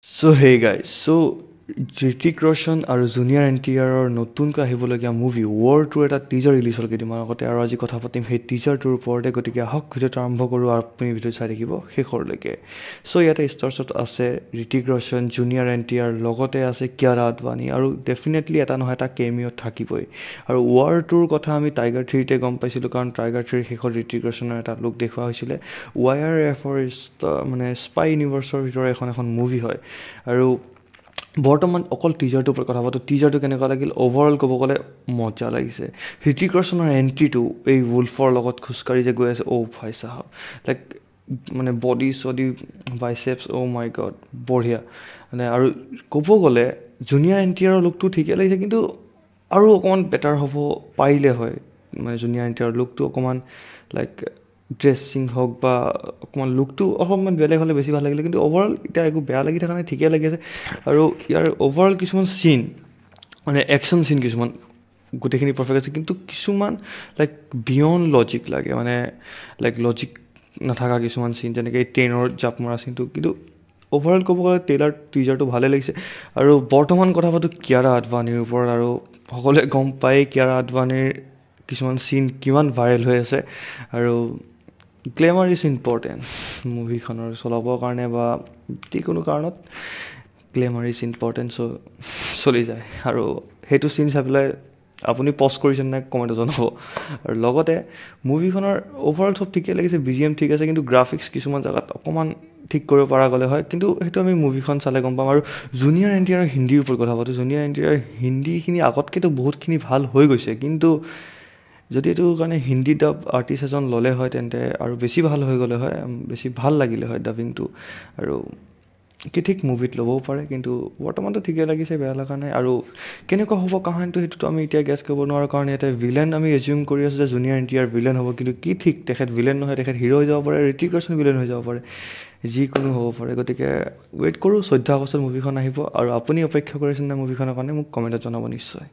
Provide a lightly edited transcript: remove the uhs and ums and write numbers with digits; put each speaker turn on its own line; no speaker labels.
So hey guys, so Hrithik Roshan আৰু junior NTRৰ নতুনকৈ আহিবলগীয়া মুভি War 2 এটা টিজাৰ ৰিলিজ হ'ল কেইদিনমান আগতে আৰু আজি কথা পাতিম সেই টিজাৰটোৰ ওপৰতে গতিকে আহক ভিডিঅ'টো আৰম্ভ কৰোঁ আৰু আপুনি ভিডিঅ' চাই থাকিব শেষৰলৈকে চ' ইয়াতে ষ্টাৰ্ছত আছে ঋতিক ৰোশন জুনিয়ৰ NTR লগতে আছে কিয়াৰা আদৱানী আৰু ডেফিনেটলি এটা নহয় এটা কেমিঅ' থাকিবই আৰু War 2ৰ কথা আমি টাইগাৰ 3তে গম পাইছিলোঁ কাৰণ টাইগাৰ 3ৰ শেষত ঋতিক ৰোশনৰ এটা লুক দেখুওৱা হৈছিলে YRFৰ মানে স্পাই ইউনিভাৰ্ছৰ ভিতৰত এখন মুভি হয় আৰু বৰ্তমান অকল টিজাৰটোৰ ওপৰত কথা পাতোঁ টিজাৰটো কেনেকুৱা লাগিল অভাৰঅল ক'ব গ'লে মজা লাগিছে ঋতিক ৰোশনৰ এণ্ট্ৰিটো এই উলফৰ লগত খোজকাঢ়ি যে গৈ আছে ভাই চাহাব লাইক মানে বডি চডি বাইচেপছ মাই গড বঢ়িয়া মানে আৰু ক'ব গ'লে জুনিয়ৰ NTRৰ লুকটো ঠিকে লাগিছে কিন্তু আৰু অকণমান বেটাৰ হ'ব পাৰিলে হয় মানে জুনিয়ৰ NTRৰ লুকটো অকণমান লাইক ড্ৰেছিং হওক বা অকণমান লুকটো অকণমান বেলেগ হ'লে বেছি ভাল লাগিলে কিন্তু অভাৰঅল এতিয়া একো বেয়া লাগি থকা নাই ঠিকে লাগি আছে আৰু ইয়াৰ অভাৰঅল কিছুমান চিন মানে একশ্যন চিন কিছুমান গোটেইখিনি পাৰফেক্ট আছে কিন্তু কিছুমান লাইক বিয়ণ্ড লজিক লাগে মানে লাইক লজিক নাথাকা কিছুমান চিন যেনেকৈ এই ট্ৰেইনৰ জাপ মৰা চিনটো কিন্তু অভাৰঅল ক'ব গ'লে টিজাৰটো ভালে লাগিছে আৰু বৰ্তমান কথা পাতোঁ কিয়াৰা আদৱানীৰ ওপৰত আৰু সকলোৱে গম পায় কিয়াৰা আদৱানীৰ কিছুমান চিন কিমান ভাইৰেল হৈ আছে আৰু গ্লেমাৰ ইজ ইম্পৰ্টেণ্ট মুভিখনৰ চলাবৰ কাৰণে বা যিকোনো কাৰণত গ্লেমাৰ ইজ ইম্পৰ্টেণ্ট চলি যায় আৰু সেইটো চিন চাই পেলাই আপুনি পজ কৰিছে নাই কমেণ্টত জনাব আৰু লগতে মুভিখনৰ অভাৰঅল চব ঠিকে লাগিছে BGM ঠিক আছে কিন্তু গ্ৰাফিক্স কিছুমান জেগাত অকণমান ঠিক কৰিব পৰা গ'লে হয় কিন্তু সেইটো আমি মুভিখন চালে গম পাম আৰু জুনিয়ৰ NTRৰ হিন্দীৰ ওপৰত কথা পাতোঁ জুনিয়ৰ NTRৰ হিন্দীখিনি আগতকৈতো বহুতখিনি ভাল হৈ গৈছে কিন্তু যদি এইটো কাৰণে হিন্দী ডাব আৰ্টিষ্ট এজন ল'লে হয় তেন্তে আৰু বেছি ভাল হৈ গ'লে হয় বেছি ভাল লাগিলে হয় ডাবিংটো আৰু কি ঠিক মুভিত ল'বও পাৰে কিন্তু বৰ্তমানটো ঠিকে লাগিছে বেয়া লগা নাই আৰু কেনেকুৱা হ'ব কাহিনীটো সেইটোতো আমি এতিয়া গেছ কৰিব নোৱাৰোঁ কাৰণ ইয়াতে ভিলেন আমি এজিউম কৰি আছোঁ যে জুনিয়ৰ NTR ভিলেন হ'ব কিন্তু কি ঠিক তেখেত ভিলেন নহয় তেখেত হিৰ' হৈ যাব পাৰে ঋতিক ৰোশন ভিলেন হৈ যাব পাৰে যিকোনো হ'ব পাৰে গতিকে ৱেইট কৰোঁ 14 আগষ্টত মুভিখন আহিব আৰু আপুনি অপেক্ষা কৰিছেনে মুভিখনৰ কাৰণে মোক কমেণ্টত জনাব নিশ্চয়